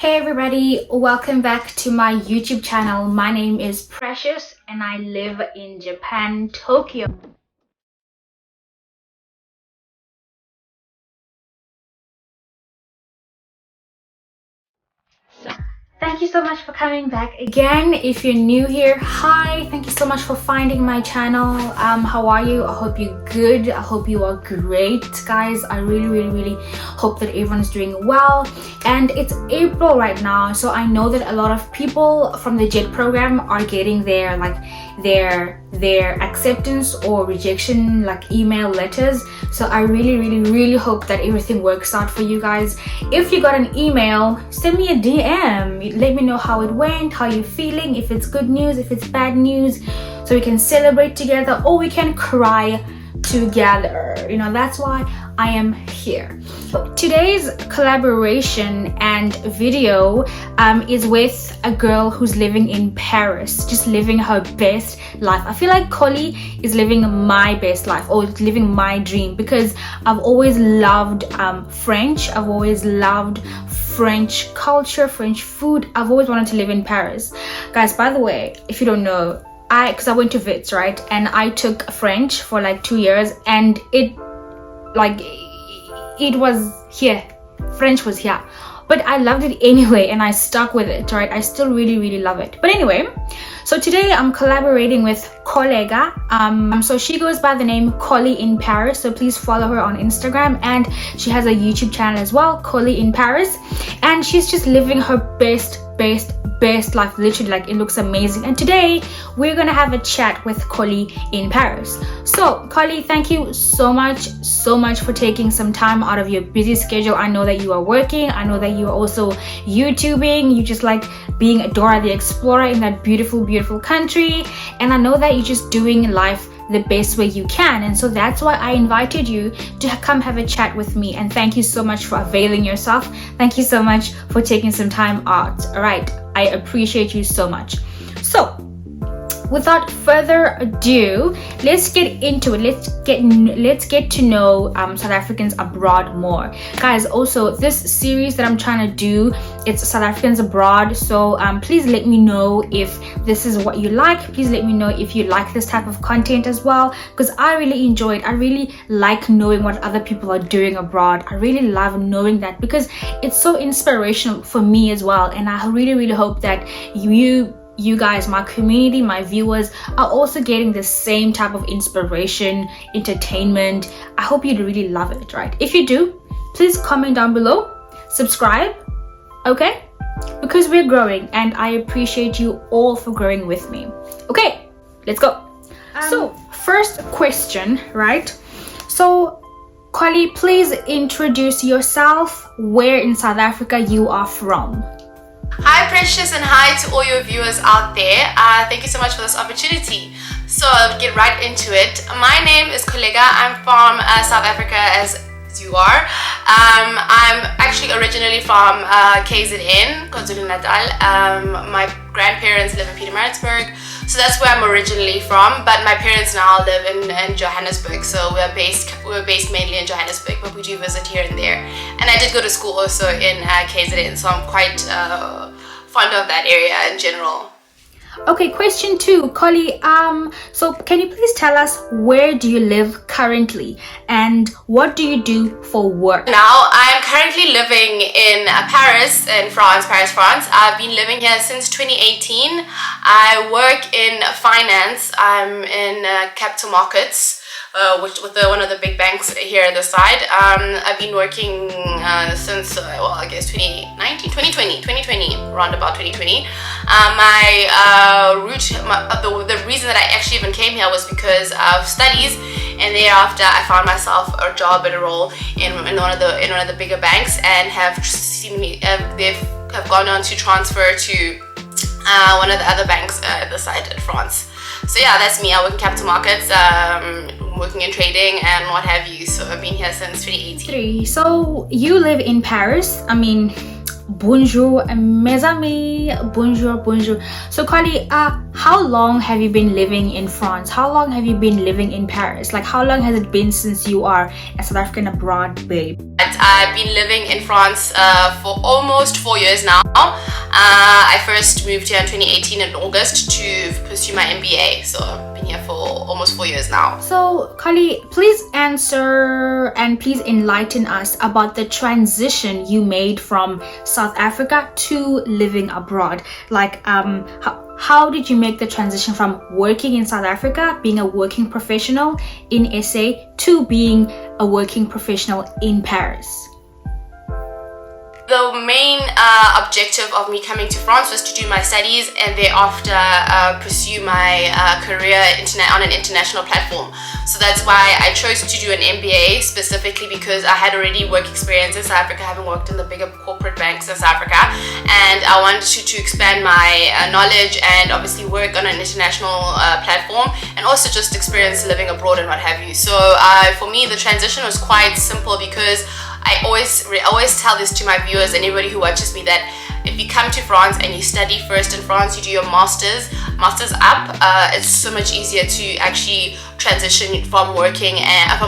Hey everybody, welcome back to my YouTube channel. My name is Precious and I live in Japan, Tokyo. Thank you so much for coming back again. If you're new here, hi, thank you so much for finding my channel. How are you? I hope you're good. I hope you are great, guys. I really hope that everyone's doing well. And it's April right now, so I know that a lot of people from the JET program are getting their acceptance or rejection email letters. So I really hope that everything works out for you guys. If you got an email, send me a DM. Let me know how it went, how you're feeling, if it's good news, if it's bad news, so we can celebrate together or we can cry together. That's why I am here. Today's collaboration and video is with a girl who's living in Paris, just living her best life. I feel like Kholi is living my best life, or living my dream, because I've always loved French. I've always loved French culture, French food. I've always wanted to live in Paris. Guys, by the way, if you don't know, because I went to Wits, right? And I took French for 2 years, and it was here. French was here. But I loved it anyway, and I stuck with it, right? I still really love it. But anyway, so today I'm collaborating with Kollega. So she goes by the name Kholi in Paris. So please follow her on Instagram, and she has a YouTube channel as well, Kholi in Paris. And she's just living her best life, literally. It looks amazing. And today we're gonna have a chat with Kholi in Paris. So Kholi, thank you so much for taking some time out of your busy schedule. I know that you are working, I know that you are also YouTubing, you just like being Dora the Explorer in that beautiful country, and I know that you're just doing life the best way you can. And so that's why I invited you to come have a chat with me. And thank you so much for availing yourself. Thank you so much for taking some time out. All right, I appreciate you so much. So without further ado, let's get into it. Let's get to know South Africans abroad more, guys. Also, this series that I'm trying to do, it's South Africans Abroad. So please let me know if this is what you like. Please let me know if you like this type of content as well, because I really enjoy it. I really like knowing what other people are doing abroad. I really love knowing that, because it's so inspirational for me as well. And I really hope that you guys, my community, my viewers, are also getting the same type of inspiration, entertainment. I hope you really love it, right? If you do, please comment down below, subscribe, okay? Because we're growing, and I appreciate you all for growing with me. Okay, let's go. So first question, right? So Kholi, please introduce yourself, where in South Africa you are from. Hi Precious, and hi to all your viewers out there. Thank you so much for this opportunity. So I'll get right into it. My name is Kollega. I'm from South Africa, as you are. I'm actually originally from KZN, KwaZulu-Natal. My grandparents live in Pietermaritzburg, so that's where I'm originally from. But my parents now live in Johannesburg, so we're based mainly in Johannesburg, but we do visit here and there. And I did go to school also in KZN, so I'm quite fond of that area in general. Okay, question 2, Kholi. So can you please tell us, where do you live currently, and what do you do for work? Now I'm currently living in Paris, France. I've been living here since 2018. I work in finance. I'm in capital markets, with one of the big banks here at the side. I've been working since, I guess 2020, around about 2020. The reason that I actually even came here was because of studies, and thereafter I found myself a job and a role in one of the bigger banks, and have gone on to transfer to one of the other banks at the site in France. So yeah, that's me. I work in capital markets, working in trading and what have you. So I've been here since 2018. So you live in Paris. I mean, bonjour, mes amis, bonjour, bonjour. So Kholi, how long have you been living in France? How long have you been living in Paris? Like, how long has it been since you are a South African abroad babe? I've been living in France for almost 4 years now. I first moved here in 2018 in August to pursue my MBA. So I've been here for almost 4 years now. So Kholi, please answer and please enlighten us about the transition you made from South Africa to living abroad. Like, how did you make the transition from working in South Africa, being a working professional in SA, to being a working professional in Paris? The main objective of me coming to France was to do my studies and thereafter pursue my career on an international platform. So that's why I chose to do an MBA specifically, because I had already work experience in South Africa, having worked in the bigger corporate banks in South Africa, and I wanted to expand my knowledge and obviously work on an international platform, and also just experience living abroad and what have you. So for me, the transition was quite simple, because I always tell this to my viewers and everybody who watches me, that if you come to France and you study first in France, you do your masters up, it's so much easier to actually transition from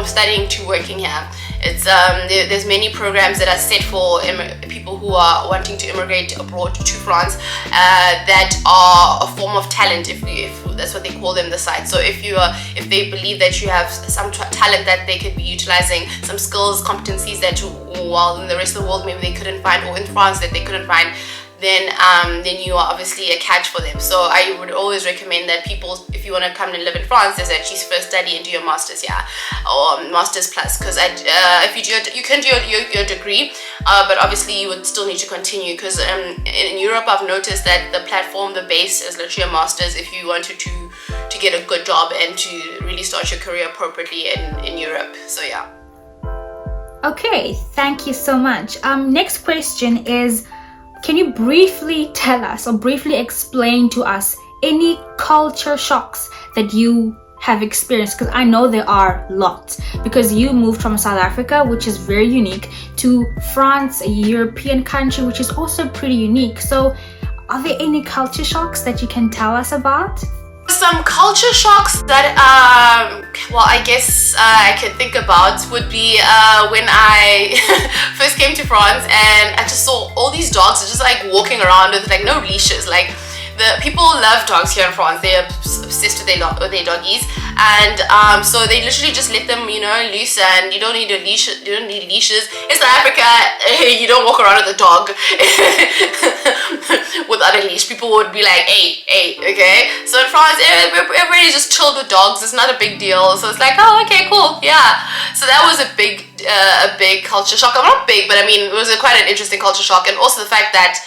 studying to working here. It's there's many programs that are set for people who are wanting to immigrate abroad to France that are a form of talent, if that's what they call them, the site. So if they believe that you have some talent that they could be utilizing, some skills, competencies that while in the rest of the world maybe they couldn't find, or in France that they couldn't find, then you are obviously a catch for them. So I would always recommend that people, if you want to come and live in France, is that you first study and do your masters, or masters plus, because if you do, you can do your degree, but obviously you would still need to continue, because in Europe I've noticed that the platform, the base is literally a masters if you wanted to get a good job and to really start your career appropriately in Europe. So yeah. Okay, thank you so much. Next question is, can you briefly tell us or briefly explain to us any culture shocks that you have experienced? Because I know there are lots, because you moved from South Africa, which is very unique, to France, a European country, which is also pretty unique. So are there any culture shocks that you can tell us about? Some culture shocks that I guess I can think about would be when I first came to France and I just saw all these dogs just like walking around with like no leashes. Like, the people love dogs here in France. They're obsessed with their doggies, and so they literally just let them, loose, and you don't need a leash. You don't need leashes. In South Africa, you don't walk around with a dog without a leash. People would be like, hey, okay. So in France, everybody just chilled with dogs. It's not a big deal. So it's like, oh, okay, cool, yeah. So that was a big culture shock. Not big, but I mean, it was quite an interesting culture shock, and also the fact that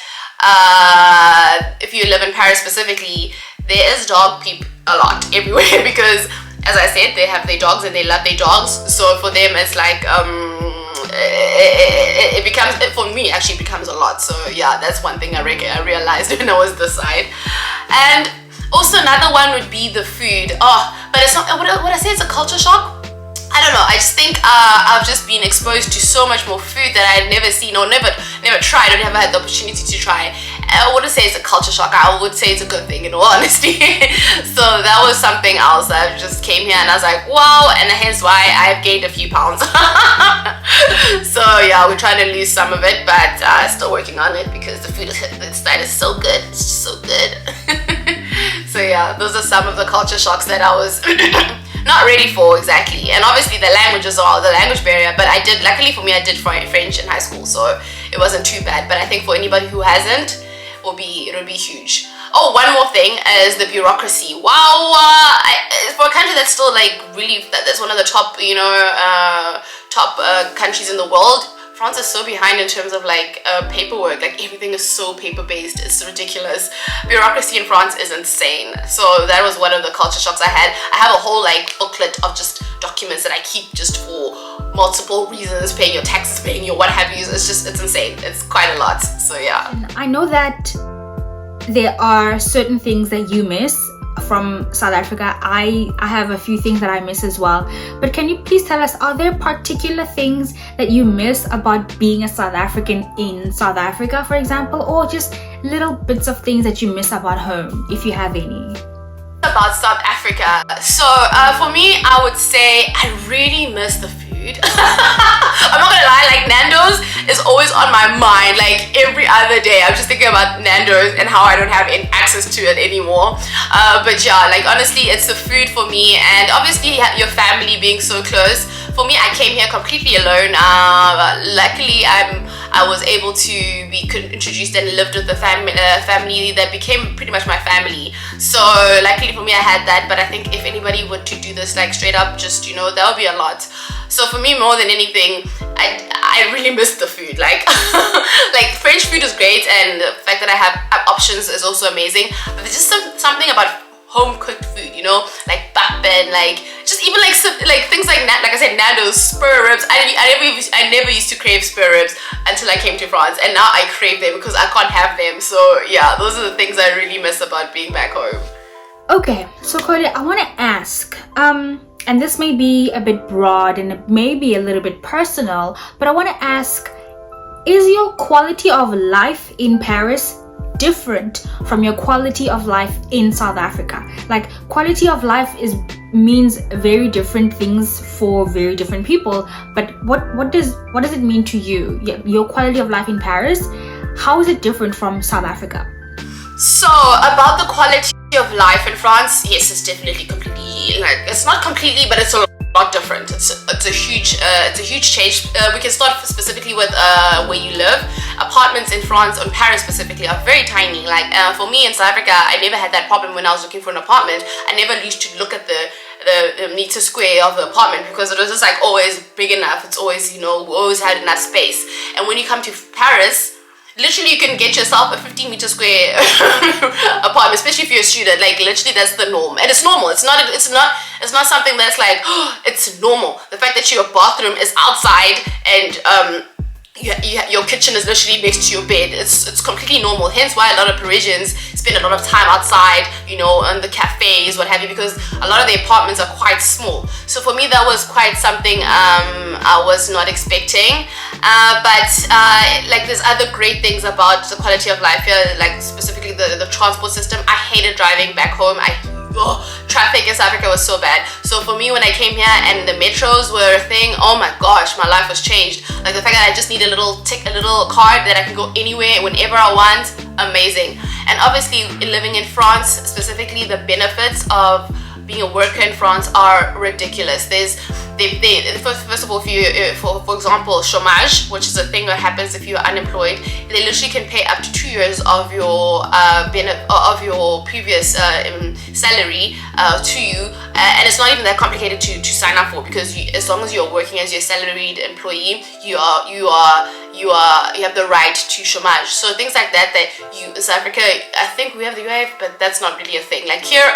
if you live in Paris specifically, there is dog peep a lot everywhere, because as I said, they have their dogs and they love their dogs. So for them, it's like it becomes, for me actually, becomes a lot. So yeah, that's one thing I realized when I was this side. And also another one would be the food. But it's not, would I say it's a culture shock? I don't know. I just think I've just been exposed to so much more food that I had never seen or never tried or never had the opportunity to try. I wouldn't say it's a culture shock. I would say it's a good thing, in all honesty. So that was something else. I just came here and I was like, wow, and hence why I've gained a few pounds. So yeah, we're trying to lose some of it, but still working on it, because the food inside is so good. It's just so good. So yeah, those are some of the culture shocks that I was not ready for exactly. And obviously the language barrier, but luckily for me, I did French in high school, so it wasn't too bad. But I think for anybody who hasn't, it'll be huge. Oh, one more thing is the bureaucracy. Wow, for a country that's still like really, that's one of the top, top countries in the world, France is so behind in terms of like paperwork. Like, everything is so paper based. It's ridiculous. Bureaucracy in France is insane. So that was one of the culture shocks I had. I have a whole like booklet of just documents that I keep just for multiple reasons, paying your taxes, paying your what have you. It's insane. It's quite a lot. So yeah. I know that there are certain things that you miss from South Africa, I have a few things that I miss as well. But can you please tell us, are there particular things that you miss about being a South African in South Africa, for example, or just little bits of things that you miss about home, if you have any? About South Africa. So for me, I would say I really miss the food. I'm not gonna lie, like Nando's is always on my mind. Like every other day, I'm just thinking about Nando's and how I don't have any access to it anymore. But yeah, like honestly, it's the food for me, and obviously your family being so close. For me, I came here completely alone. Luckily, I was able to be introduced and lived with a family that became pretty much my family. So luckily for me, I had that. But I think if anybody were to do this like straight up, just that would be a lot. So for me, more than anything, I really miss the food. Like like French food is great, and the fact that I have options is also amazing. But there's just something about home cooked food, like bappen, like just even like things like I said, Nando's, spur ribs. I never used to crave spur ribs until I came to France, and now I crave them because I can't have them. So yeah, those are the things I really miss about being back home. Okay, so Kholi, I want to ask, and this may be a bit broad and it may be a little bit personal, but I want to ask, is your quality of life in Paris different from your quality of life in South Africa? Like, quality of life means very different things for very different people, but what does it mean to you? Your quality of life in Paris, how is it different from South Africa? So about the quality of life in France, yes, it's definitely completely, like, it's not completely, but it's a lot different. It's a huge change. We can start specifically with where you live. Apartments in France, or Paris specifically, are very tiny. Like for me in South Africa, I never had that problem when I was looking for an apartment. I never used to look at the meter square of the apartment because it was just like always big enough. It's always, we always had enough space. And when you come to Paris, literally you can get yourself a 15-meter square apartment, especially if you're a student. Like literally that's the norm, and it's normal. It's not something that's like, oh, it's normal. The fact that your bathroom is outside and your kitchen is literally next to your bed, it's completely normal. Hence why a lot of Parisians spend a lot of time outside, on the cafes, what have you, because a lot of the apartments are quite small. So for me, that was quite something I was not expecting. But like there's other great things about the quality of life here, like specifically the transport system. I hated driving back home. Traffic in South Africa was so bad. So for me, when I came here and the metros were a thing, oh my gosh, my life was changed. Like the fact that I just need a little card that I can go anywhere whenever I want, amazing. And obviously living in France, specifically the benefits of being a worker in France are ridiculous. First of all, if you, for example, chômage, which is a thing that happens if you're unemployed, they literally can pay up to 2 years of your previous salary to you, and it's not even that complicated to sign up for, because as long as you're working as your salaried employee, you have the right to chômage. So things like that in South Africa, I think we have the UIF, but that's not really a thing. Like here,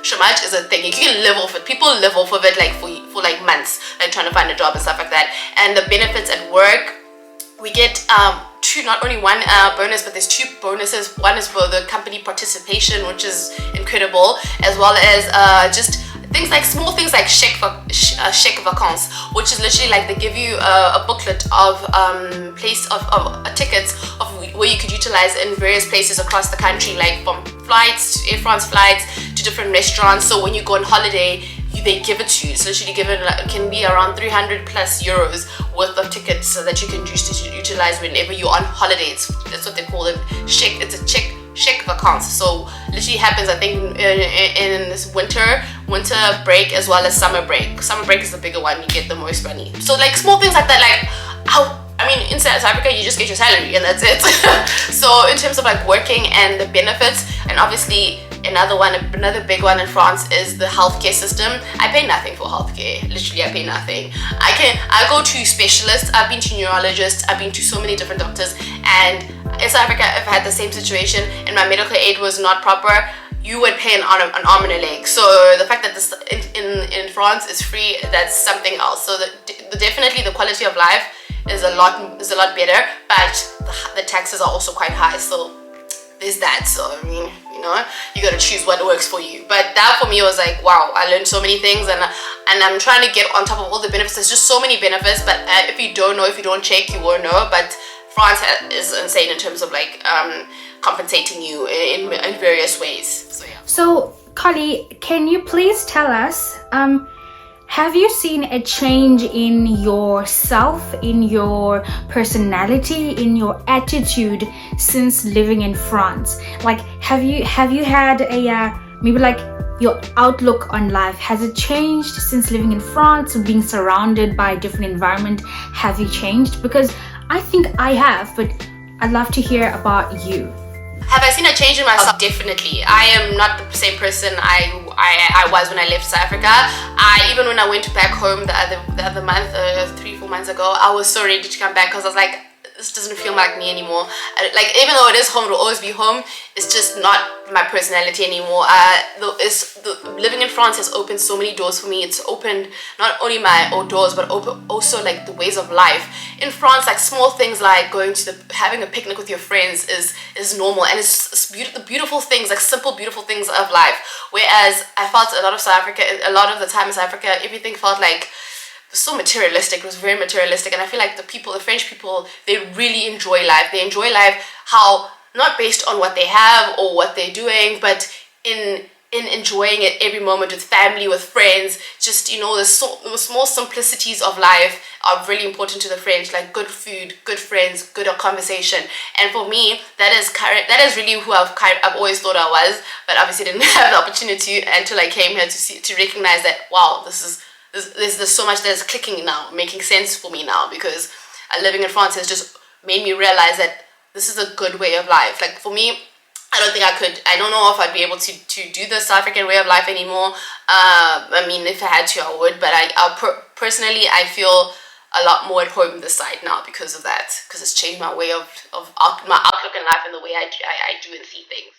chômage is a thing. You can live off it. People live off of it like for like months, like trying to find a job and stuff like that. And the benefits at work, we get not only one bonus, but there's 2 bonuses. One is for the company participation, which is incredible, as well as just things like small things like chèque vacances, which is literally like they give you a booklet of tickets of where you could utilize in various places across the country, like from flights, Air France flights, to different restaurants. So when you go on holiday, they give it to you. So literally it can be around 300 plus euros worth of tickets so that you can utilize whenever you're on holidays. That's what they call it. It's a chèque vacances. So literally happens, I think, in this winter break as well as summer break. Summer break is the bigger one. You get the most money. So like small things like that, like in South Africa, you just get your salary and that's it. So in terms of like working and the benefits, and obviously another big one in France is the healthcare system. I pay nothing for healthcare. Literally, I pay nothing. I go to specialists. I've been to neurologists. I've been to so many different doctors. And in South Africa, if I had the same situation and my medical aid was not proper, you would pay an arm and a leg. So the fact that this in France is free, that's something else. So definitely the quality of life is a lot better, but the taxes are also quite high. So there's that. So I mean, you gotta choose what works for you. But that for me was like, wow, I learned so many things, and I'm trying to get on top of all the benefits. There's just so many benefits, but if you don't know, if you don't check, you won't know. But France is insane in terms of like compensating you in various ways. So yeah. So Kholi, can you please tell us, have you seen a change in yourself, in your personality, in your attitude since living in France? Like, have you had a maybe like your outlook on life, has it changed since living in France, being surrounded by a different environment? Have you changed? Because I think I have, but I'd love to hear about you. Have I seen a change in myself? Definitely. I am not the same person I was when I left South Africa. Even when I went back home the other month, 3-4 months ago, I was so ready to come back because I was like, this doesn't feel like me anymore. Like, even though it is home, it will always be home, it's just not my personality anymore. Living in France has opened so many doors for me. It's opened not only my own doors, but also like the ways of life. In France, like small things like having a picnic with your friends is normal, and it's the beautiful things, like simple beautiful things of life. Whereas I felt a lot of the time in South Africa, everything felt like so materialistic. It was very materialistic, and I feel like the French people, they really enjoy life. They enjoy life how, not based on what they have or what they're doing, but in enjoying it every moment with family, with friends. Just, the small simplicities of life are really important to the French, like good food, good friends, good conversation. And for me, that is really who I've always thought I was, but obviously didn't have the opportunity until I came here to recognize that, wow, there's so much that's clicking now, making sense for me now, because living in France has just made me realize that this is a good way of life. Like, for me, I don't know if I'd be able to do the South African way of life anymore. I mean, if I had to, I would, but personally, I feel a lot more at home this side now because of that, because it's changed my way my outlook in life and the way I do and see things.